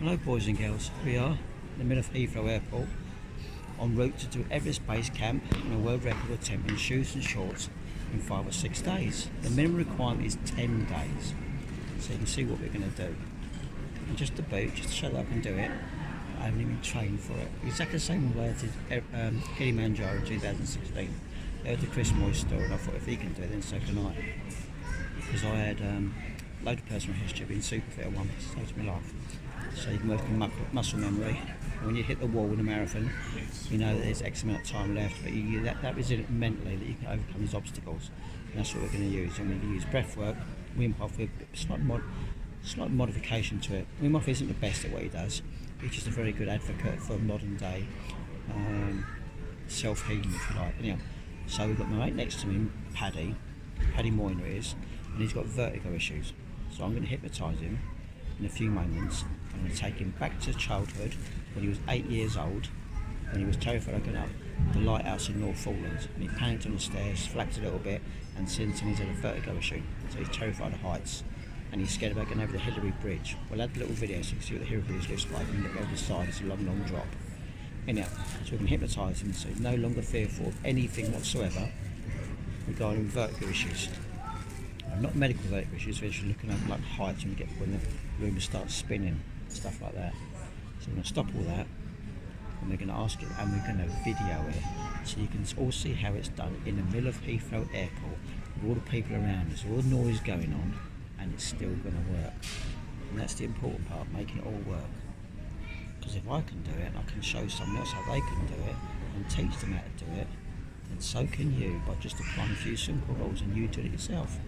Hello boys and girls, we are in the middle of Heathrow Airport en route to do Everest Base Camp in a world record attempt in shoes and shorts in 5 or 6 days. The minimum requirement is 10 days, so you can see what we're going to do. And just to boot, just to show that I can do it, I haven't even trained for it. Exactly the same way I did Kilimanjaro in 2016. I heard the Chris Moyes story and I thought if he can do it then so can I. Because I had load of personal history, being super fit at one stage of my life. So you can work on muscle memory. When you hit the wall in a marathon, you know that there's X amount of time left, but that resilient mentally that you can overcome these obstacles. And that's what we're going to use. And we're going to use breathwork, Wim Hof with slight modification to it. Wim Hof isn't the best at what he does. He's just a very good advocate for modern day self-healing, if you like. Anyhow, so we've got my mate next to me, Paddy Moyner is, and he's got vertigo issues. So I'm going to hypnotise him in a few moments. I'm going to take him back to childhood when he was 8 years old, when he was terrified of going up the lighthouse in North Forelands, and he panicked on the stairs, flapped a little bit, and since then he's had a vertigo issue. So he's terrified of heights, and he's scared about going over the Hillary Bridge. We'll add a little video so you can see what the Hillary Bridge looks like. You look over the side, it's a long, long drop. Anyhow, so we can hypnotise him so he's no longer fearful of anything whatsoever regarding vertigo issues. Not medical vertigo issues, we're just looking at like heights when the room starts spinning, stuff like that. So we're going to stop all that, and we're going to ask it, and we're going to video it, so you can all see how it's done in the middle of Heathrow Airport, with all the people around us, all the noise going on, and it's still going to work. And that's the important part, making it all work. Because if I can do it, and I can show someone else how they can do it, and teach them how to do it, then so can you, by just applying a few simple rules, and you do it yourself.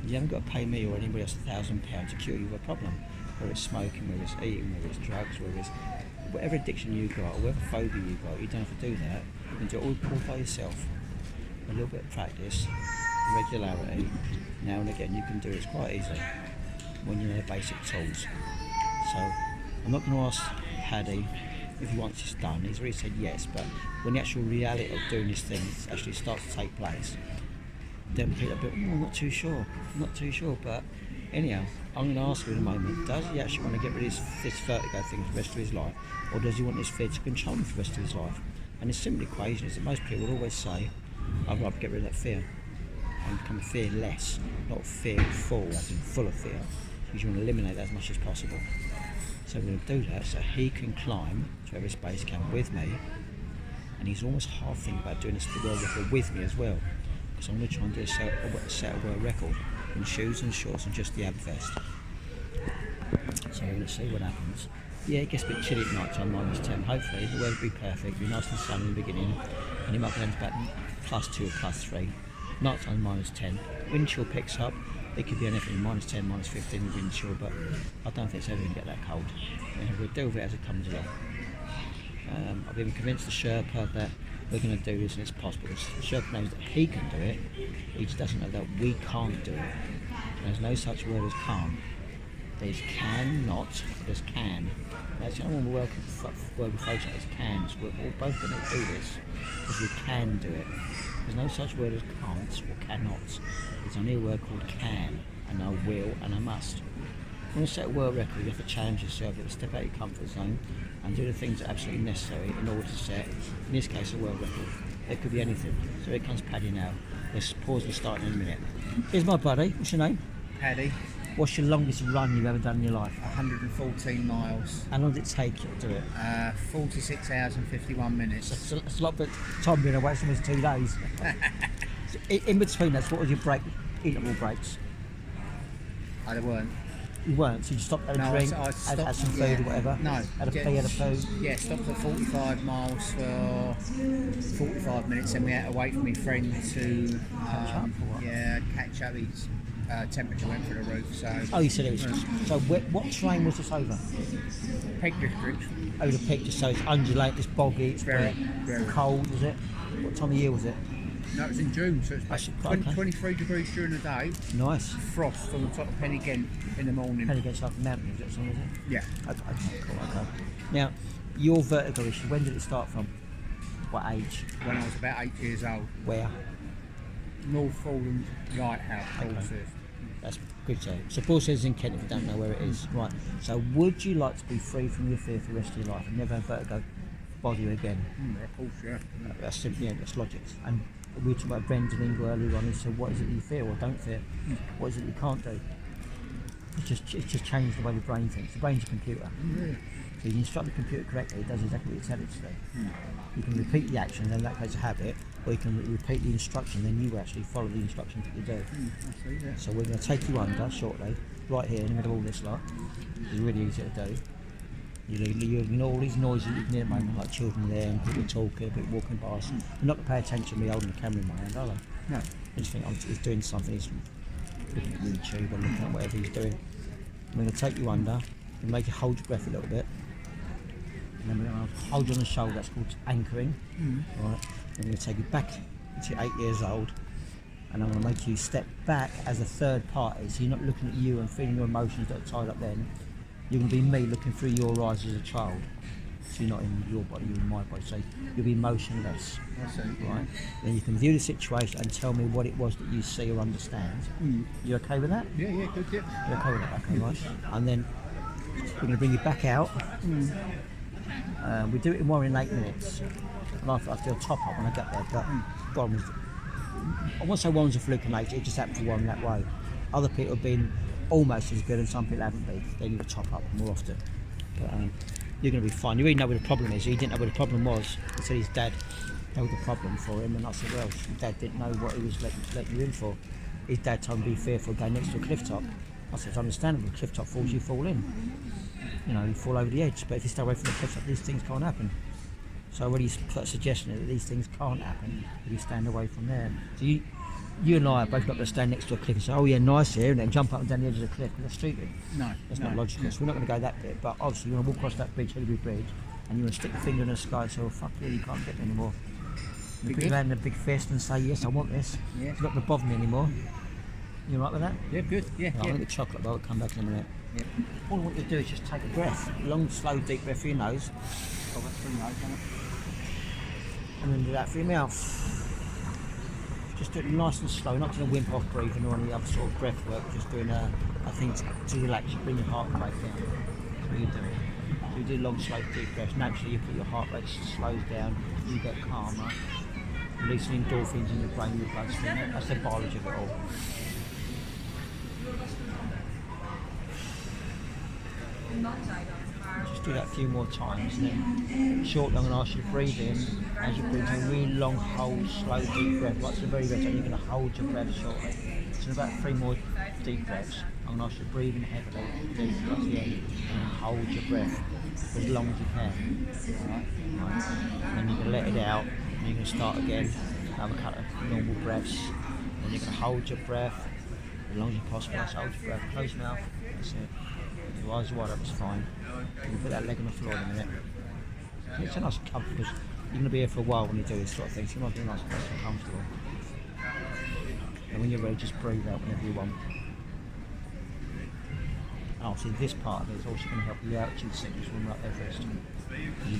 You haven't got to pay me or anybody else £1,000 to cure you of a problem, whether it's smoking, whether it's eating, whether it's drugs, whether it's whatever addiction you've got or whatever phobia you've got. You don't have to do that. You can do it all by yourself. A little bit of practice, regularity, now and again you can do it. It's quite easy when you know the basic tools. So I'm not going to ask Paddy if he wants this done. He's already said yes, but when the actual reality of doing this thing actually starts to take place, then people are a bit, I'm not too sure, but anyhow, I'm going to ask him in a moment, does he actually want to get rid of this vertigo thing for the rest of his life, or does he want this fear to control him for the rest of his life? And the simple equation is that most people will always say, I'd rather get rid of that fear and become fearless, not fearful, as in full of fear, because you want to eliminate that as much as possible. So we're going to do that so he can climb to Everest Base Camp with me, and he's almost half thinking about doing this world record with me as well. So I'm going to try and do a set of world record in shoes and shorts and just the ab vest. So we're going to see what happens. Yeah, it gets a bit chilly at night time, -10. Hopefully the weather will be perfect, it'll be nice and sunny in the beginning, and it might go down to about +2 or +3. Night time -10. Wind chill picks up. It could be anything, -10, -15 with wind chill, but I don't think it's ever going to get that cold. We'll deal with it as it comes along. I've been convinced the Sherpa that we're going to do this and it's possible. The Sherpa knows that he can do it, he just doesn't know that we can't do it. There's no such word as can't. There's cannot, there's can. That's the only one word we focus on is can. So we're both going to do this because we can do it. There's no such word as can't or cannot. There's only a word called can, and I will and I must. When you set a world record, you have to challenge yourself, you have to step out of your comfort zone and do the things that are absolutely necessary in order to set, in this case, a world record. It could be anything. So here comes Paddy now. Let's pause and start in a minute. Here's my buddy. What's your name? Paddy. What's your longest run you've ever done in your life? 114 miles. How long did it take you to do it? 46 hours and 51 minutes. It's a lot, but time being away from us 2 days. So in between that, what was your interval breaks? They weren't. You weren't, so you stopped at a drink, had some food or whatever? No. Had a pee, had a poo? Yeah, stopped at 45 miles for 45 minutes, and we had to wait for my friend to catch up. His temperature went through the roof, so... Oh, you said it was... So what terrain was this over? Peak District. Over the Peak, so it's undulating, it's boggy, it's very cold, was it? What time of year was it? No, it was in June, so it's about 23 degrees during the day. Nice. Frost on the top of Pennygent in the morning. Pennygent's like a mountain, is it something, is it? Yeah. Okay, cool, okay. Now, your vertigo issue, when did it start from? What age? When I was about 8 years old. Where? North Foreland Lighthouse. Okay. That's Good to So Paul says in Kent if you don't know where it is. Right. So would you like to be free from your fear for the rest of your life and never have vertigo bother you again? Yeah, of course, yeah. That's simply, that's logic. And we were talking about Brendan Ingle earlier on. He said, what is it you fear or don't fear? What is it you can't do? It's just changed the way the brain thinks. The brain's a computer. Yeah. So you instruct the computer correctly, it does exactly what you tell it to do. You can repeat the action, then that creates a habit, or you can repeat the instruction, then you actually follow the instructions that you do. I see, yeah. So we're going to take you under shortly, right here in the middle of all this lot. It's really easy to do. You ignore all these noises that you can hear at the moment, like children there and people talking, people walking past. You're not going to pay attention to me holding the camera in my hand, are they? No. You just think, he's doing something, he's looking at YouTube or looking at whatever he's doing. I'm going to take you under and make you hold your breath a little bit. And then we're going to hold you on the shoulder, that's called anchoring. Right. I'm going to take you back to 8 years old, and I'm going to make you step back as a third party, so you're not looking at you and feeling your emotions that are tied up then. You're going to be me looking through your eyes as a child. So you're not in your body, you're in my body, so you'll be motionless. Right? Then you can view the situation and tell me what it was that you see or understand. You okay with that? Yeah, good, yeah. You're okay with that? Okay, right. And then we're going to bring you back out. We do it in 1 in 8 minutes. And I feel top up when I get there, but God was, I won't say one's a fluke in nature, it just happened for one that way. Other people have been almost as good and some people haven't been. They need to top up more often. But you're going to be fine. You really know where the problem is. He didn't know where the problem was until his dad held the problem for him, and I said, well, his dad didn't know what he was letting you in for. His dad told him to be fearful going next to a cliff top. I said, it's understandable, cliff top falls, you fall in. You know, you fall over the edge, but if you stay away from the cliff top, these things can't happen. So I already put a suggestion that these things can't happen if you stand away from there. So you and I are both not going to stand next to a cliff and say, oh yeah, nice here, and then jump up and down the edge of the cliff, because that's stupid. No. That's not logical. So we're not going to go that bit, but obviously you want to walk across that bridge, Hillary Bridge, and you want to stick your finger in the sky and say, well, fuck you can't get me anymore. You put your hand in a big fist and say, yes, I want this. Yeah. It's not going to bother me anymore. You all right with that? Yeah, good. Yeah, I'm going to get chocolate, but I'll come back in a minute. Yeah. All I want you to do is just take a breath, long, slow, deep breath through your nose. Oh, that's pretty nice, isn't it? And then do that through your mouth. Just do it nice and slow, not doing a wimp off breathing or any other sort of breath work, just doing a thing to relax, you bring your heart rate down. That's what you do. So you do long, slow, deep breaths. Naturally, you put your heart rate slows down, you get calmer, releasing endorphins in your brain, your bloodstream. That's the biology of it all. Just do that a few more times, and then shortly I'm going to ask you to breathe in. As you breathe in, a really long hold, slow, deep breath. Right to the very best, and you're going to hold your breath shortly. So in about 3 more deep breaths, I'm going to ask you to breathe in heavily, deeply at the end, and hold your breath for as long as you can. Right. And then you're going to let it out, and you're going to start again. Have a couple of normal breaths, and you're going to hold your breath as long as you possibly. Just hold your breath, close your mouth. That's it. Your eyes wide up, it's fine. You can put that leg on the floor in a minute. It's a nice comfort because you're going to be here for a while when you do this sort of thing, so you might be nice and comfortable. And when you're ready, just breathe out whenever you want. And obviously this part of it is also going to help you altitude sickness when we're up Everest. You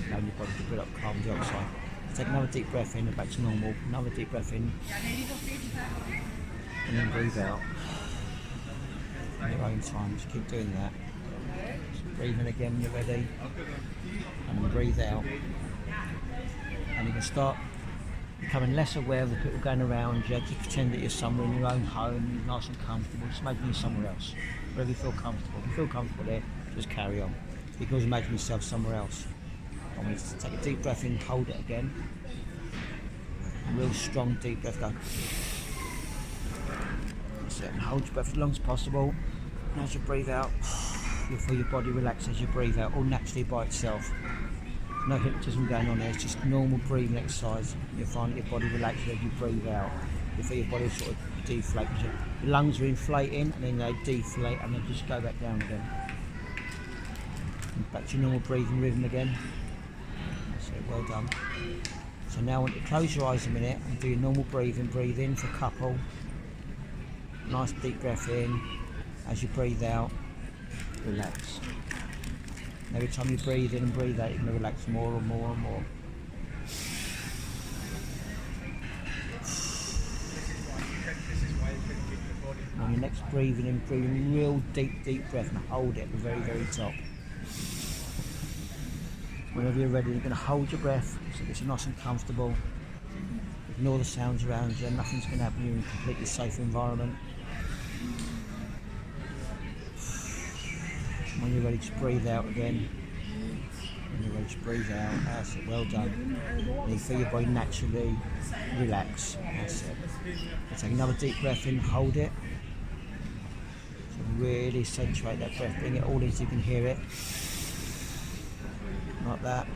know your body to build up carbon dioxide. Take another deep breath in and back to normal. Another deep breath in. And then breathe out. In your own time, just keep doing that. Breathe in again when you're ready, and then breathe out. And you can start becoming less aware of the people going around you. Just pretend that you're somewhere in your own home, you're nice and comfortable. Just imagine you're somewhere else, wherever you feel comfortable. If you feel comfortable there, just carry on. You can always imagine yourself somewhere else. I want you to take a deep breath in, hold it again. A real strong deep breath, go. That's it, and hold your breath as long as possible. And as you breathe out, you'll feel your body relax as you breathe out, all naturally by itself. No hypnotism going on there, it's just normal breathing exercise. You'll find that your body relaxes as you breathe out. You'll feel your body sort of deflate. Your lungs are inflating and then they deflate and then just go back down again. And back to your normal breathing rhythm again. That's it, well done. So now I want you to close your eyes a minute and do your normal breathing. Breathe in for a couple. Nice deep breath in. As you breathe out, relax. And every time you breathe in and breathe out, you're going to relax more and more and more. On your next breathing in, breathing real deep breath, and hold it at the very, very top. Whenever you're ready, you're going to hold your breath so it's nice and comfortable. Ignore the sounds around you, nothing's going to happen. You're in a completely safe environment. When you're ready, just breathe out again. When you're ready, just breathe out. That's it, well done. And you feel your body naturally relax. That's it. And take another deep breath in, hold it. So really accentuate that breath, bring it all in so you can hear it. Like that.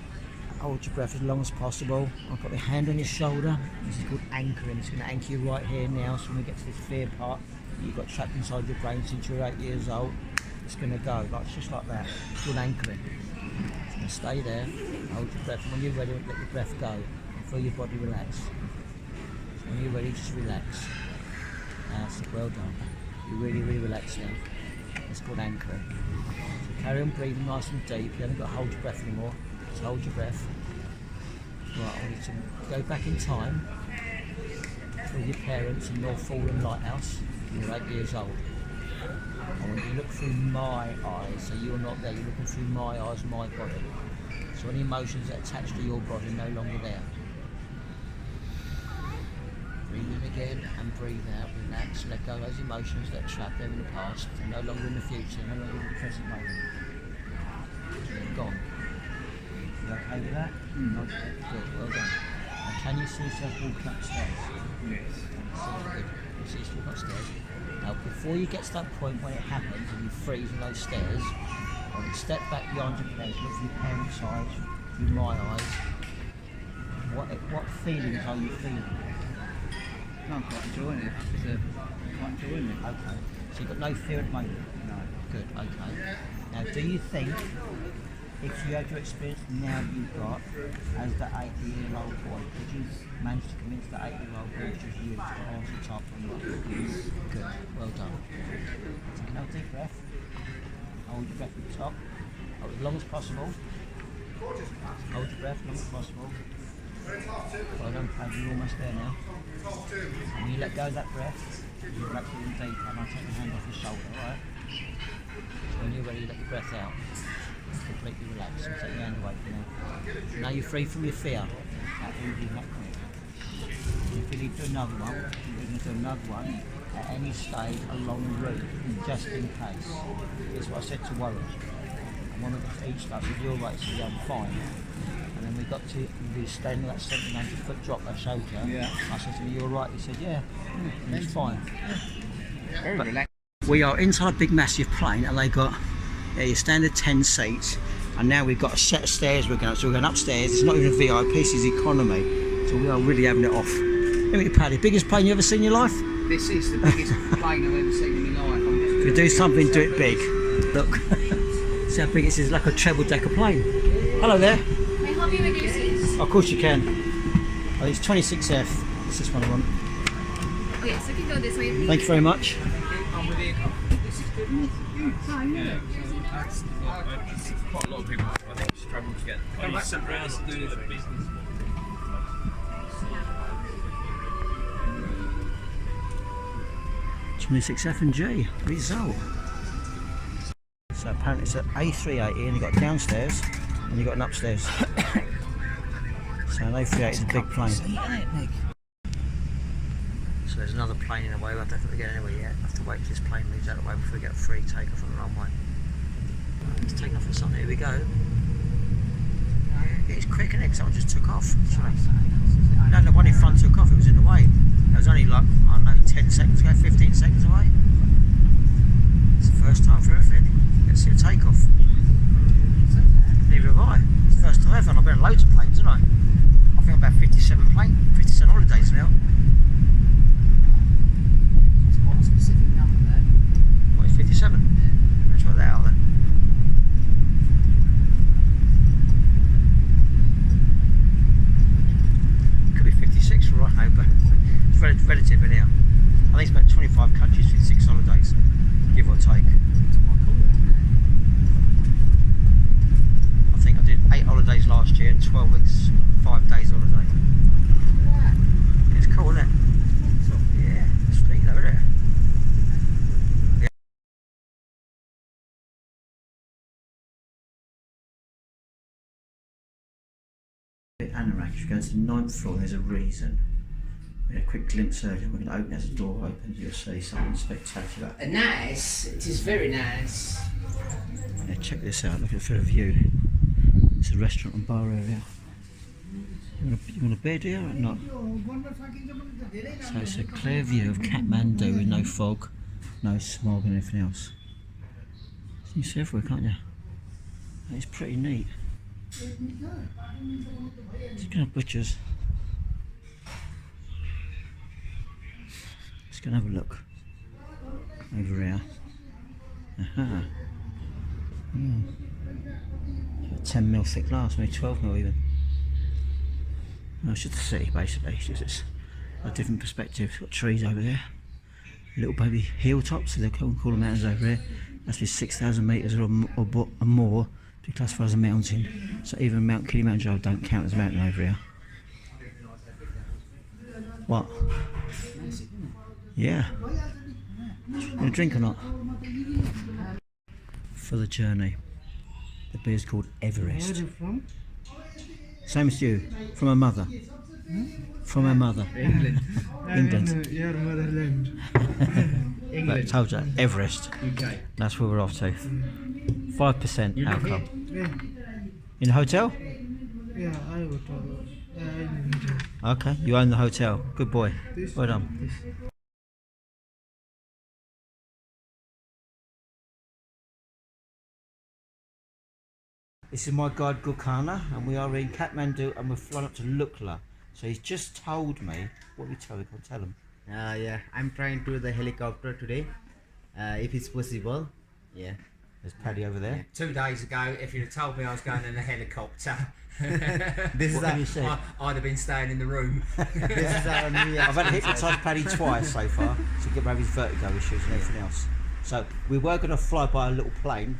Hold your breath as long as possible. I'll put my hand on your shoulder. This is called anchoring. It's going to anchor you right here now. So when we get to this fear part that you've got trapped inside your brain since you're 8 years old, it's going to go, just like that. It's called anchoring. It's going to stay there, hold your breath, and when you're ready, let your breath go and feel your body relax. So when you're ready, just relax. That's it, well done. You're really, really relaxed now. It's called anchoring. So carry on breathing nice and deep. You haven't got to hold your breath anymore. Just hold your breath. Right, I want you to go back in time with your parents in North Fallen Lighthouse when you're 8 years old. I want you to look through my eyes, so you're not there, you're looking through my eyes, my body. So any emotions that attach to your body are no longer there. Breathe in again and breathe out, relax, let go of those emotions that are trapped there in the past, they're no longer in the future, no longer in the present moment. They're gone. You okay with that? Good, well done. Now can you see yourself walking upstairs? Yes. Good. You see yourself upstairs? Now, before you get to that point when it happens and you freeze on those stairs, I want you to step back behind your parents, look through your parents' eyes, through my eyes. What feelings are you feeling? No, I'm quite enjoying it. Quite enjoying it. Okay. So you've got no fear at the moment? No. Good, okay. Now, do you think, if you had your experience now that you've got, as the 8-year-old boy, could you manage to convince the 8-year-old boy to you to answer the top on what? Yes. Good, well done. Take another deep breath. Hold your breath at the top. Hold it as long as possible. Hold your breath as long as possible. Well done, Paddy, you're almost there now. And when you let go of that breath, you relax it in deeper, and I'll take my hand off your shoulder, alright? So when you're ready, let your breath out. Completely relaxed and take your hand away from there. Now you're free from your fear. That easy, that quick. If you need to do another one, you're going to do another one at any stage along the route, just in case. This is what I said to Warren. And one of each time, if you're right, so yeah, I'm fine. And then we got to be standing at that 700-foot drop I showed you. Yeah. I said to him, you're right. He said, yeah, it's fine. Very relaxed. We are inside a big massive plane and they got your standard 10 seats, and now we've got a set of stairs we're going up. So we're going upstairs. It's not even a VIP, this is economy. So we are really having it off. Let me Paddy, biggest plane you ever seen in your life? This is the biggest plane I've ever seen in my life. If you do something, do it big. Look, see how big it is. It's like a treble decker plane. Hello there. May I help you with your seats? Of course you can. Oh, it's 26F. This is one I want. Okay, so you can go this way, please. Thank you very much. I'm with you. This is good. Yeah. Quite a lot of people, I think, struggle to get. When you sit around doing the business. 26F and G result. So apparently it's an A380 and you've got downstairs and you've got an upstairs. So an A380 is a big plane. So there's another plane in the way. I don't think we get anywhere yet. I have to wait till this plane moves out of the way before we get a free takeoff on the runway. It's taking off for something. Here we go. It's quick, isn't it? Because someone just took off. No, the one in front took off. It was in the way. It was only like, I don't know, 10 seconds ago, 15 seconds away. It's the first time for everything. Let's see a takeoff. Neither have I. It's the first time ever, and I've been on loads of planes, haven't I? I think I'm about 57 holidays now. It's quite a specific number there. What, it's 57? Yeah. Let's work that out then. Could be 56 for right now, but it's relative here. I think it's about 25 countries, 56 holidays, give or take. I think I did 8 holidays last year and 12 weeks, 5 days holiday. Yeah. It's cool, isn't it? Yeah, it's neat though, isn't it? anorak. If you go to the 9th floor, there's a reason. We had a quick glimpse earlier. We're going to open as the door opens. You'll see something spectacular. Nice. It is very nice. Yeah, check this out. Look at the view. It's a restaurant and bar area. You want a bed here or not? So it's a clear view of Kathmandu with no fog, no smog and anything else. So you see everywhere, can't you? It's pretty neat. Just gonna have butchers. Just gonna have a look over here. Aha. 10mm thick glass, maybe 12mm even. No, it's just the city basically. It's a different perspective. It's got trees over there, little baby hilltops, so they call the mountains over here. That's be 6,000 metres or more to be classified as a mountain. So even Mount Kilimanjaro don't count as a mountain over here. What? Yeah. You want a drink or not? For the journey. The beer's called Everest. Where are you from? Same as you. From her mother. From her mother. England. England. Your motherland. But I England. told you, Everest. UK. That's where we're off to. 5% alcohol. Yeah, In the hotel? yeah, I would Okay, you own the hotel. Good boy. Well done. This is my guide Gurkhana, and we are in Kathmandu and we're flying up to Lukla. So he's just told me, what we tell him, I'll tell him. Yeah, I'm trying to the helicopter today, if it's possible. Yeah. There's Paddy over there. 2 days ago, if you'd have told me I was going in a helicopter, This is What can you say? I'd have been staying in the room. this is our new I've had to exercise. hypnotise Paddy twice so far to get rid of his vertigo issues and everything else. So we were going to fly by a little plane.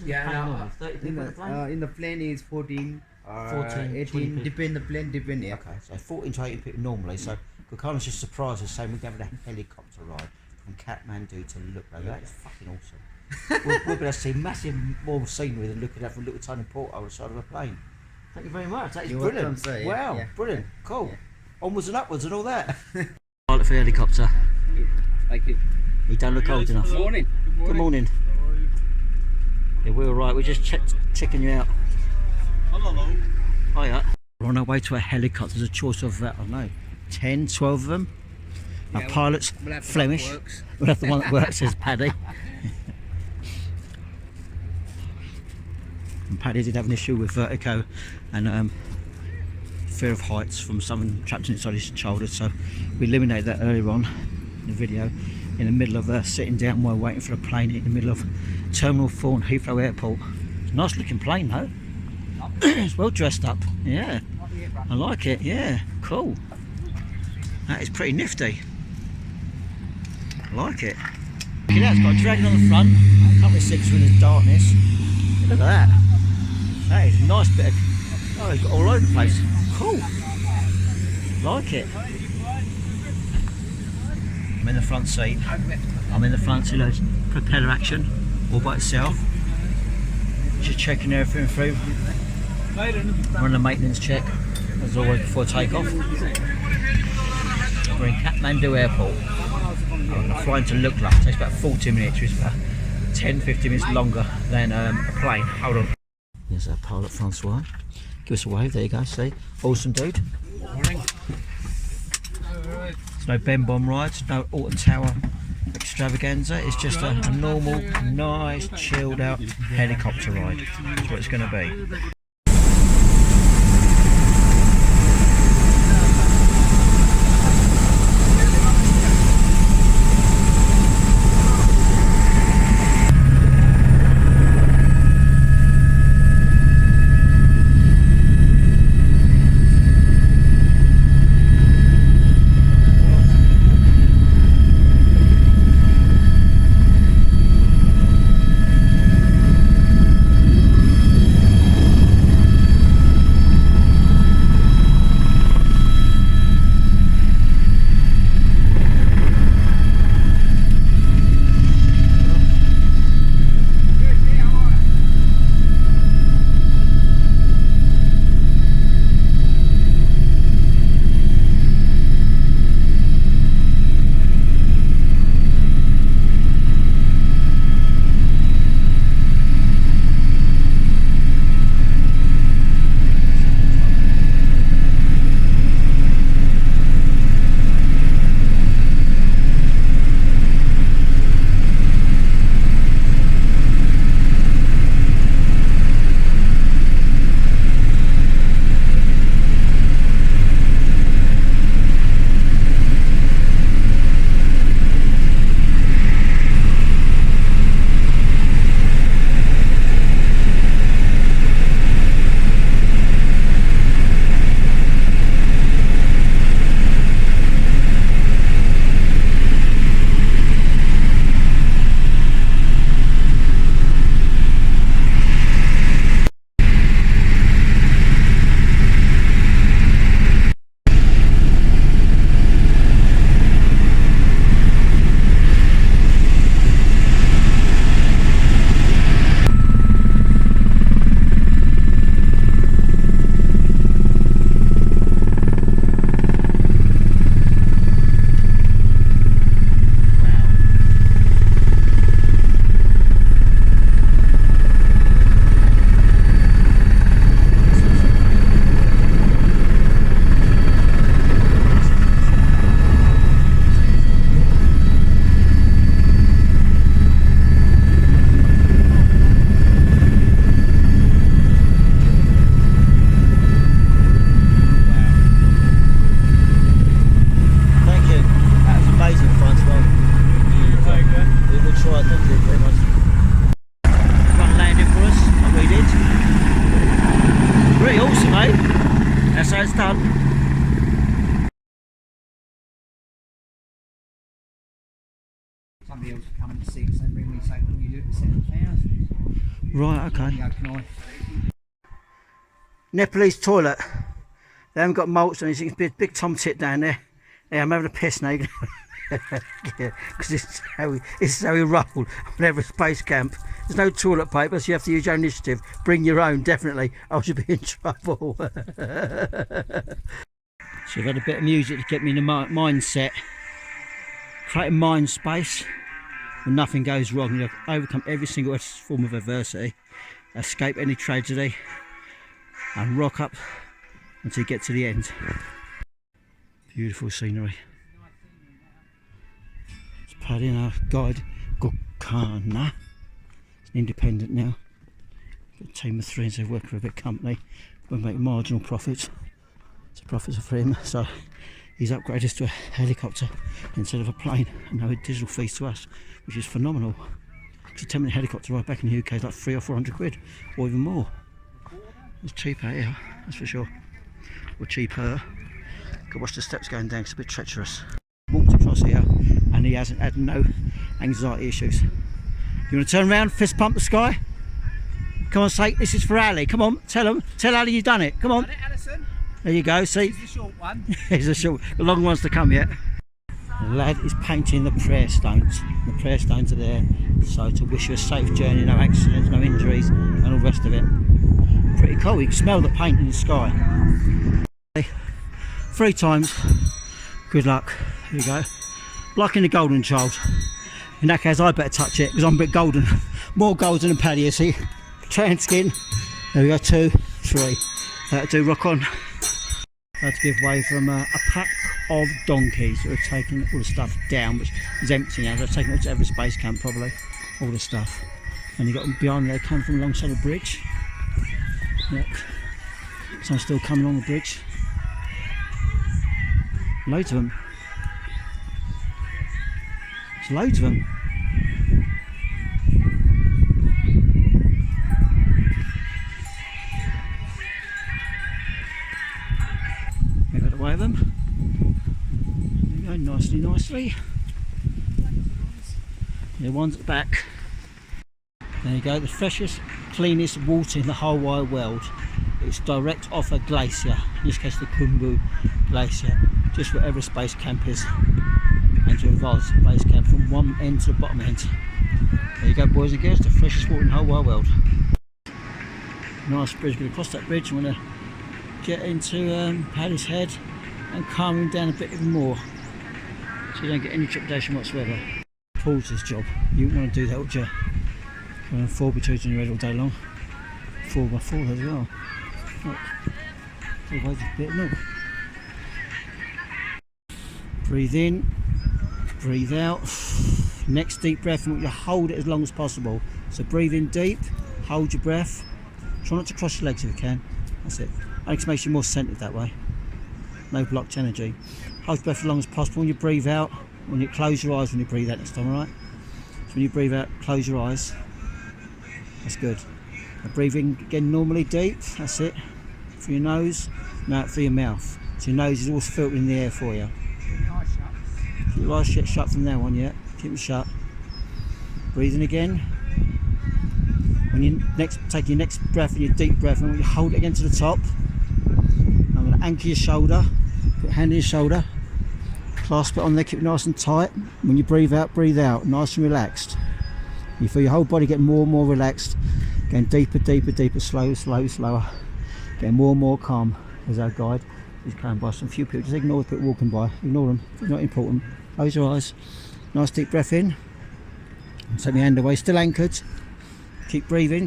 Yeah, no, 30 people on the plane? In the plane is 14 or 14, 18, 20 people. depend the plane, depend, yeah. Okay, so 14 to 18 people normally. So Gurkhana's just surprised us saying we're going to have a helicopter ride from Kathmandu to Lukla. That is fucking awesome. We're going to see massive more scenery than looking at a little tiny porthole on the side of a plane. Thank you very much. That is You're brilliant. welcome, sir. Yeah, Wow, yeah. brilliant. Cool. Onwards and upwards and all that. Pilot for the helicopter. Thank you. You don't look old enough. Good morning. Good morning. Yeah, we're all right. We're just checking you out. Hello. Hiya. We're on our way to a helicopter. There's a choice of, I don't know, 10, 12 of them. Our pilot's we'll have the Flemish. one that works. We'll have the one that works, says Paddy. And Paddy did have an issue with vertigo and fear of heights from something trapped inside his childhood, so we eliminated that earlier on in the video, in the middle of sitting down while waiting for a plane in the middle of Terminal 4 and Heathrow Airport. It's a nice looking plane though. It's well dressed up, yeah. I like it, yeah, cool. That is pretty nifty. I like it. Look at that, it's got a dragon on the front. Can't really see because we're in the darkness. Look at that. That is a nice bit of... Oh, it's got all over the place. Cool. Like it. I'm in the front seat. I'm in the front seat, there's propeller action all by itself. Just checking everything through. We're on a maintenance check, as always before takeoff. We're in Kathmandu Airport. I'm flying to Lukla. It takes about 40 minutes, which is about 10-15 minutes longer than a plane. Hold on. There's our pilot Francois. Give us a wave, there you go, see? Awesome dude. Morning. There's no Ben Bomb rides, no Alton Tower extravaganza. It's just a normal, nice, chilled out helicopter ride. That's what it's going to be. done. Somebody else come and see, so they bring me and say, "Can you do it for 7,000?" Right, okay. You go, "Can I?" Nepalese toilet. They haven't got mulch on it. You can see a big tom tit down there. Yeah, I'm having a piss now. Yeah, because it's how we roll on Everest Base Camp. There's no toilet paper, so you have to use your own initiative. Bring your own, definitely. I should be in trouble. So I've had a bit of music to get me in the mindset. Create a mind space when nothing goes wrong. You overcome every single form of adversity, escape any tragedy, and rock up until you get to the end. Beautiful scenery. It's Paddy and our guide Gokana. It's an independent now. Got a team of 3, so they work for a big company. We make marginal profits. So profits are for him. So he's upgraded us to a helicopter instead of a plane, and now a digital fees to us, which is phenomenal. Because a 10-minute helicopter ride back in the UK is like 300 or 400 quid, or even more. It's cheaper here, that's for sure. Or cheaper. Go watch the steps going down, it's a bit treacherous. Walked across here and he hasn't had no anxiety issues. You want to turn around, fist pump the sky? Come on, say this is for Ali. Come on, tell Ali you've done it. Come on. There you go, see? It's the short one. Here's the short, the long one's to come yet. The lad is painting the prayer stones. The prayer stones are there, so to wish you a safe journey, no accidents, no injuries, and all the rest of it. Pretty cool, you can smell the paint in the sky. 3 times, good luck. Here you go. Like in the golden child. In that case, I better touch it because I'm a bit golden. More golden than Paddy, you see. Tan skin. There we go, 2, 3. That'll do, rock on. I had to give way from a pack of donkeys who are taking all the stuff down, which is empty now. They're taking it to Everest Base Camp, probably. All the stuff. And you got them behind there, coming from alongside the bridge. Look. Some still coming along the bridge. Loads of them. There's loads of them. Make that away of them. There you go, nicely. The one's at the back. There you go, the freshest, cleanest water in the whole wide world. It's direct off a glacier, in this case the Khumbu Glacier, just where Everest Base Camp is, and to Everest Base Camp from one end to the bottom end. There you go, boys and girls, the freshest water in the whole wide world. Nice bridge, going to cross that bridge. I'm going to get into Paddy's head and calm him down a bit even more, so you don't get any trepidation whatsoever. Pause this job, you wouldn't want to do that, would you? Going 4x2s in your head all day long. 4x4 as well. Look, a bit, look. Breathe in, breathe out. Next deep breath, and you hold it as long as possible. So breathe in deep, hold your breath. Try not to cross your legs if you can. That's it. It makes you more centered that way. No blocked energy. Hold your breath as long as possible. When you breathe out, when you close your eyes when you breathe out next time, alright? So when you breathe out, close your eyes. That's good. Now breathe in again normally deep, that's it. Through your nose, now out through your mouth. So your nose is always filtering the air for you. Keep your eyes shut from now on, yeah. Keep them shut. Breathe in again. When you take your next breath, and your deep breath, and you hold it again to the top. I'm going to anchor your shoulder, put a hand on your shoulder, clasp it on there, keep it nice and tight. When you breathe out, nice and relaxed. You feel your whole body getting more and more relaxed, going deeper, slower, getting more and more calm. As our guide is going by some few people, just ignore the people walking by, ignore them, it's not important. Close your eyes, nice deep breath in, and take my hand away, still anchored. Keep breathing,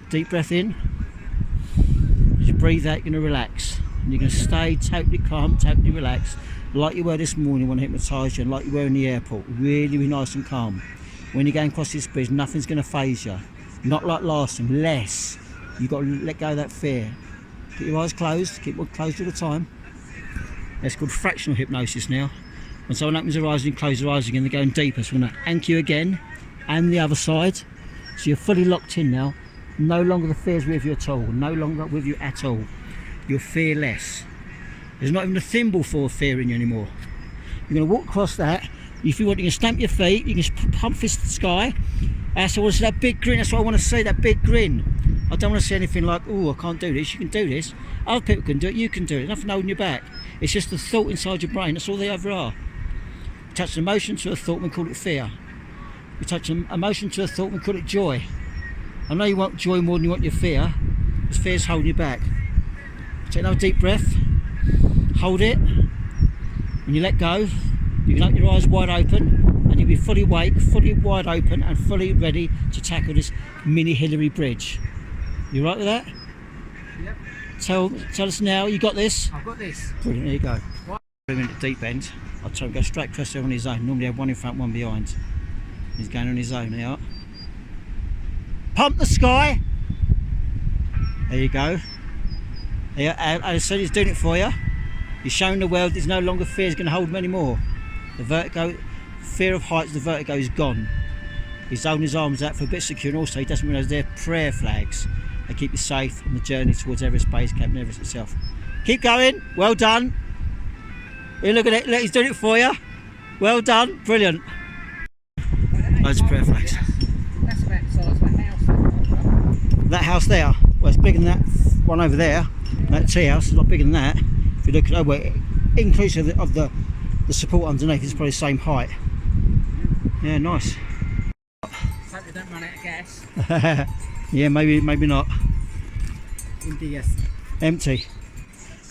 deep breath in. As you breathe out, you're going to relax, and you're going to stay totally calm, totally relaxed, like you were this morning when I hypnotised you, and like you were in the airport, really nice and calm. When you're going across this bridge, nothing's going to faze you. Not like last time, less. You've got to let go of that fear. Keep your eyes closed, keep them closed all the time. That's called fractional hypnosis now. When someone opens their eyes and closes their eyes again, they're going deeper. So we're going to anchor you again, and the other side. So you're fully locked in now. No longer the fear's with you at all. No longer with you at all. You're fearless. There's not even a thimble full of fear in you anymore. You're going to walk across that. If you want, you can stamp your feet, you can pump fist to the sky. That's I want to see that big grin. That's what I want to see, that big grin. I don't want to see anything like, oh, I can't do this. You can do this. Other people can do it. You can do it. There's nothing holding you back. It's just the thought inside your brain. That's all they ever are. You touch an emotion to a thought, we call it fear. You touch an emotion to a thought, we call it joy. I know you want joy more than you want your fear, because fear's holding you back. Take another deep breath. Hold it. When you let go, you can open your eyes wide open. And you'll be fully awake, fully wide open and fully ready to tackle this mini Hillary bridge. You right with that? Yep. Tell us now, you got this? I've got this. Brilliant, there you go. 3 minute deep end. I'll try and go straight across there on his own. Normally I have one in front, one behind. He's going on his own now. Pump the sky! There you go. There, as I said, he's doing it for you. He's showing the world there's no longer fear is going to hold him anymore. The vertigo, fear of heights, the vertigo is gone. He's holding his arms out for a bit secure, and also he doesn't realise they're prayer flags. They keep you safe on the journey towards Everest Base Camp and Everest itself. Keep going, well done. Here, look at it, look, he's doing it for you. Well done, brilliant. Loads of prayer flags. That's about the size of a house. That house there, well, it's bigger than that one over there. That tea house is a lot bigger than that. If you look at it, well, inclusive of the support underneath, it's probably the same height. Yeah, nice. Hope they don't run out of gas. Yeah, maybe not. Empty, yes. Empty.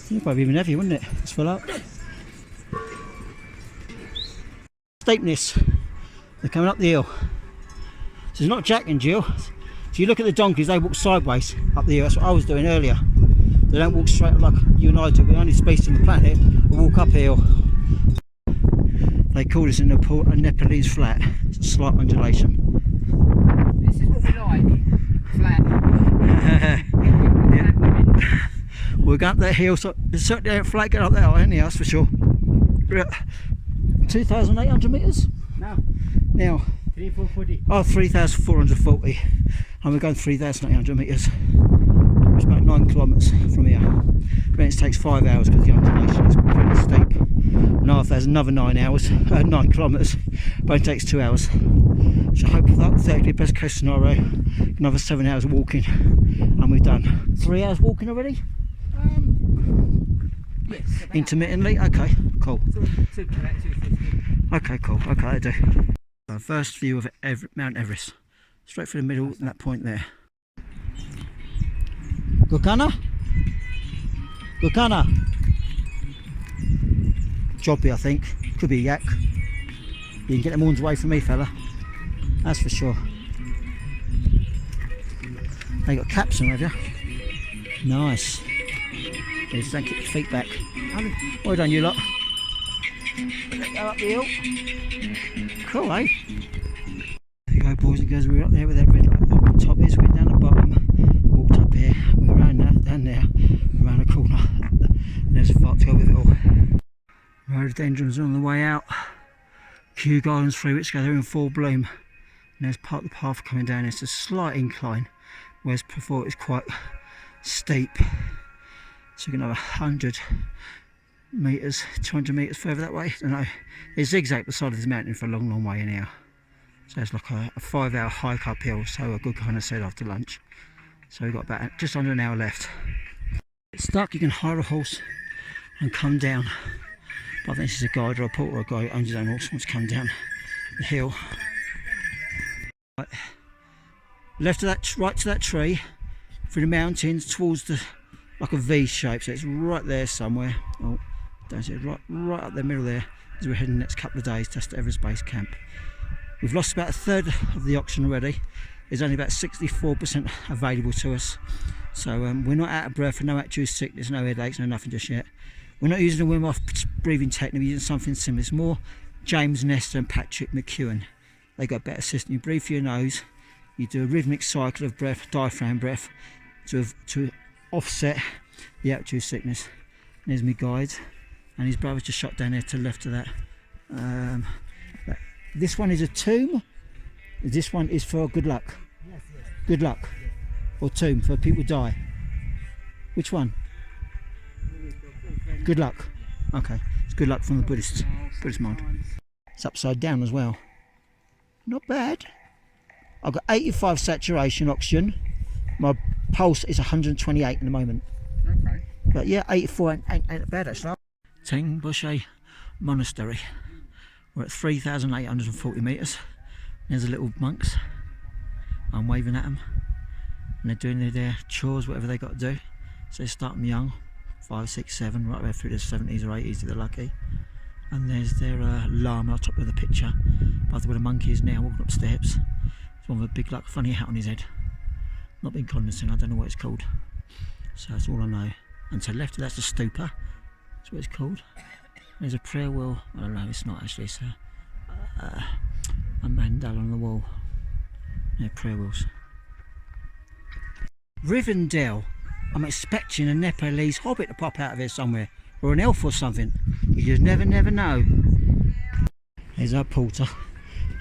It'd probably even heavy, wouldn't it? Let's fill up. Steepness. They're coming up the hill. So it's not Jack and Jill. So you look at the donkeys, they walk sideways up the hill. That's what I was doing earlier. They don't walk straight like you and I do. We're the only species on the planet who walk uphill. They call this in Nepal a Nepalese flat. It's a slight undulation. This is what we like. Flat. Yeah. We're going up that hill, so it's certainly a flat going up there, anyhow, that's for sure. 2,800 metres? No. Now, 3,440. Oh, 3,440. And we're going 3,800 metres. It's about 9 kilometres from here. It takes 5 hours because the undulation is pretty steep. And after there's another 9 kilometres, but it takes 2 hours. So I hope that theoretically best case scenario, another 7 hours of walking, and we're done. 3 hours walking already? Yes. Intermittently? Okay, cool. 250. Okay, cool. Okay, I do. So first view of Mount Everest. Straight through the middle, and that point there. Gokana? Gokana? Joppy, I think. Could be a yak. You can get them horns away from me, fella. That's for sure. They got caps on, have you? Nice. Just don't keep your feet back. Well done, you lot. Go up the hill. Cool, eh? There you go, boys and girls. We were up there with that red light. The top is, we're down the bottom. Walked up here. We're around that, down there, around the corner. And there's a fart to go with it all. Rhododendrons are on the way out. Kew gardens through which go there in full bloom. And there's part of the path coming down. It's a slight incline, whereas before it was quite steep. So you're going to have 100 metres, 200 metres further that way. I don't know. It's zigzag the side of this mountain for a long, long way anyhow. So it's like a 5 hour hike uphill, so a good kind of set after lunch. So we've got about just under an hour left. It's stuck, you can hire a horse and come down. But I think this is a guide or a porter or a guy who owns his own horse, wants to come down the hill. Right. Left of that, right to that tree, through the mountains towards the, like a V shape, so it's right there somewhere. Oh, don't see it, right up the middle there, as we're heading the next couple of days to Everest Base Camp. We've lost about a third of the oxygen already. There's only about 64% available to us. So we're not out of breath, no actual sickness, no headaches, no nothing just yet. We're not using a Wim Hof breathing technique, we're using something similar. It's more James Nestor and Patrick McEwen. They got a better system. You breathe through your nose, you do a rhythmic cycle of breath, diaphragm breath, to offset the actual sickness. And there's my guide, and his brother's just shot down there to the left of that. This one is a tomb. This one is for good luck. Yes. Good luck. Yes. Or tomb for people die. Which one? Good luck. Okay, it's good luck from the Buddhist mind. It's upside down as well. Not bad. I've got 85 saturation oxygen. My pulse is 128 in the moment. Okay. But yeah, 84 ain't bad actually. Tengboche Monastery. We're at 3,840 metres. There's the little monks. I'm waving at them. And they're doing their chores, whatever they got to do. So they start them young, 5, 6, 7, right way through the 70s or 80s if they're lucky. And there's their Lama on top of the picture, above where the monkey is now, walking up steps. It's one with a big, like, funny hat on his head. Not being condescending, I don't know what it's called. So that's all I know. And to the left of that's the stupa. That's what it's called. There's a prayer wheel. I don't know, it's not actually. It's a mandala on the wall. Yeah, prayer wheels. Rivendell. I'm expecting a Nepalese hobbit to pop out of here somewhere, or an elf or something. You just never know. There's our porter.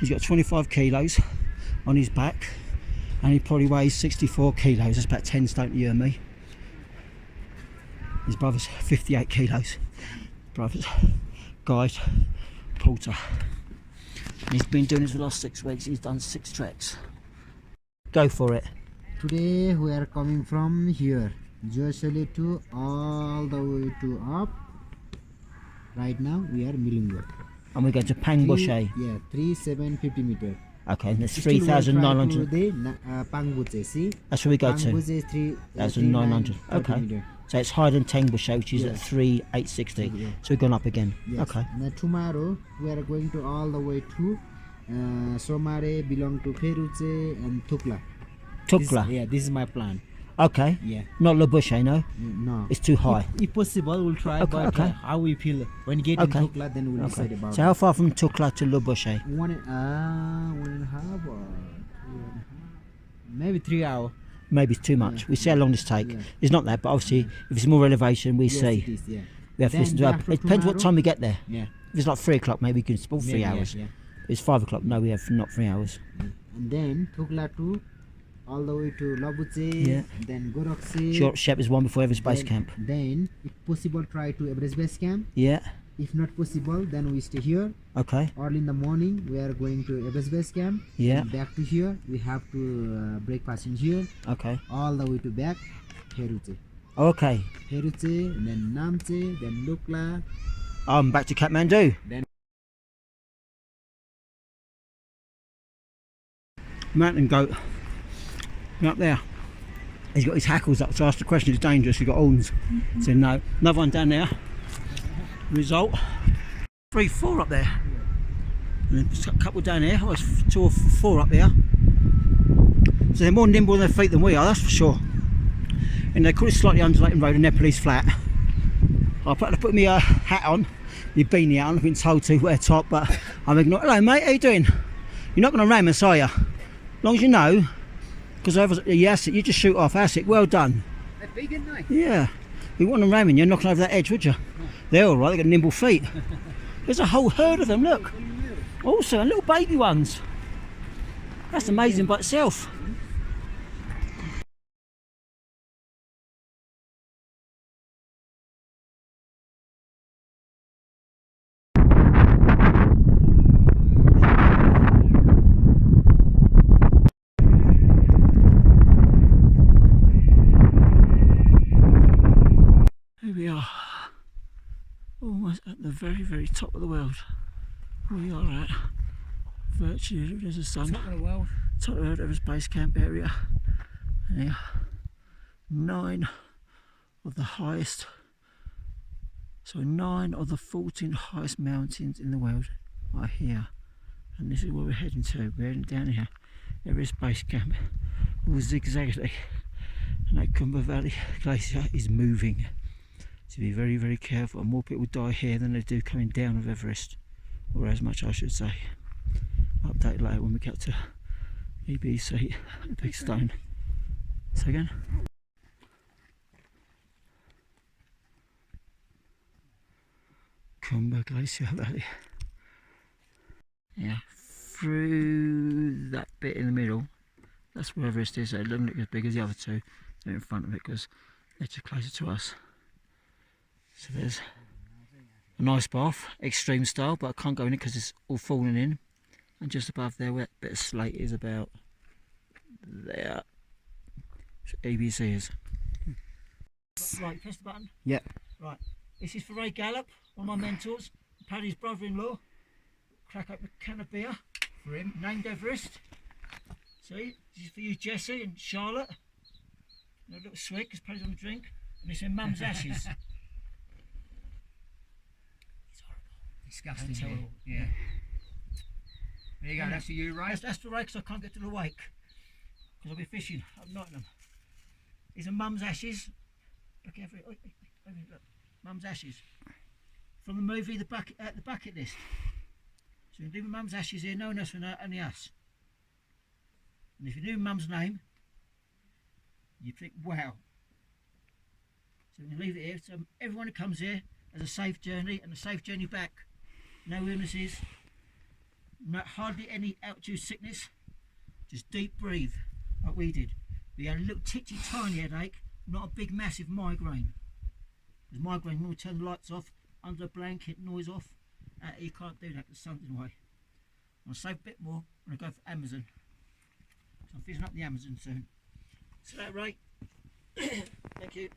He's got 25 kilos on his back, and he probably weighs 64 kilos. That's about 10 stone to you and me. His brother's 58 kilos. Brother's guide, porter. And he's been doing this for the last 6 weeks. He's done 6 treks. Go for it. Today we are coming from here, Joshali to all the way to up. Right now we are Millingwood. And we're going to Pangboche. Yeah, 3,750 meter. Okay, and that's Still we'll try to 3,900. the Pangboche, see? That's where we go to. Pangboche is 3,900. 3,930 Okay. meter. So it's higher than Tengboche, which is Yeah. at 3,860. Yeah. So we've gone up again. Yes. Okay. And tomorrow we are going to all the way to Somare, belong to Feruche and Tukla. Tukla. This is my plan. Okay. Yeah. Not Le Boucher, no? No. It's too high. If possible, we'll try. Okay, But okay. how we feel when get Okay. in Tukla, then we'll decide about So how far from Tukla to Le Boucher? it. 1.5 or 2.5, maybe 3 hours. Maybe it's too much. Yeah. We see how long this take. Yeah. It's not that, but obviously if it's more elevation, we Yes, see. it is, yeah. We have to Then listen to our, after it depends what tomorrow- time we get there. Yeah. If it's like 3 o'clock, maybe we can spend 3 Maybe, hours. Yeah, If it's 5 o'clock, no, we have not 3 hours. yeah. And then Tukla to all the way to Labuche. Yeah. Then Gorakse. Short Shep is one before Everest Base then, Camp. Then, if possible, try to Everest Base Camp. Yeah, If not possible, then we stay here. okay. Early in the morning, we are going to Everest Base Camp. Yeah. And back to here. We have to breakfast in here. Okay. All the way to back. Heruche. Okay. Heruche, and then Namche, then Lukla. I'm back to Kathmandu. Then- Mountain goat. Up there. He's got his hackles up, so I asked the question, it's dangerous, he's got horns. Said no. Another one down there. Result. 3, 4 up there. And then just a couple down here. Oh, it's 2 or 4 up there. So they're more nimble on their feet than we are, that's for sure. And they call it slightly undulating road, a Nepalese flat. I put my hat on, my beanie on. I've been told to wear top, but I'm ignoring. Hello, mate. How you doing? You're not going to ram us, are you? As long as you know, because yes, you just shoot off. That's it. Well done. They're big, aren't they? Yeah. You want them ramming, you're knocking over that edge, would you? They're all right. They've got nimble feet. There's a whole herd of them. Look. Also, and little baby ones. That's amazing by itself. Here we are, almost at the very, very top of the world. We are at virtually, there's the sun, Top of the world. top of the Everest Base Camp area. Yeah. 9 of the highest, so 9 of the 14 highest mountains in the world are here. And this is where we're heading to. We're heading down here, Everest Base Camp, all zigzaggly. And that Kumba Valley Glacier is moving. So be very, very careful. And more people die here than they do coming down of Everest, or as much I should say. Update later when we get to EBC, the big stone. So again. Kumba Glacier Valley. Yeah, through that bit in the middle, that's where Everest is. So it doesn't look as big as the other two. They're in front of it because they're too closer to us. So there's an ice bath, extreme style, but I can't go in it because it's all falling in. And just above there, where that bit of slate is about there. ABC is. Right, press the button. Yeah. Right, this is for Ray Gallup, one of my mentors, Paddy's brother-in-law. Crack up a can of beer for him, named Everest. See, this is for you, Jessie and Charlotte. And a little swig because Paddy's on the drink. And it's in Mum's ashes. It's horrible. Disgusting. That's horrible. Yeah. There you go. And That's for you, Ray. That's for Ray because I can't get to the wake. Because I'll be fishing up Nottingham. These are Mum's ashes. Look, look. Mum's ashes. From the movie The Bucket List. So you can do Mum's ashes here, no one else will know, only us. And if you knew Mum's name, you'd think, wow. So we can leave it here. So everyone who comes here has a safe journey and a safe journey back. No illnesses, hardly any altitude sickness. Just deep breathe, like we did. We had a little titty tiny headache, not a big massive migraine. Because migraine, when we turn the lights off, under a blanket, noise off. You can't do that because the sun's in the way. I'll save a bit more when I go for Amazon. So I'm fishing up the Amazon soon. So that, Ray. Thank you.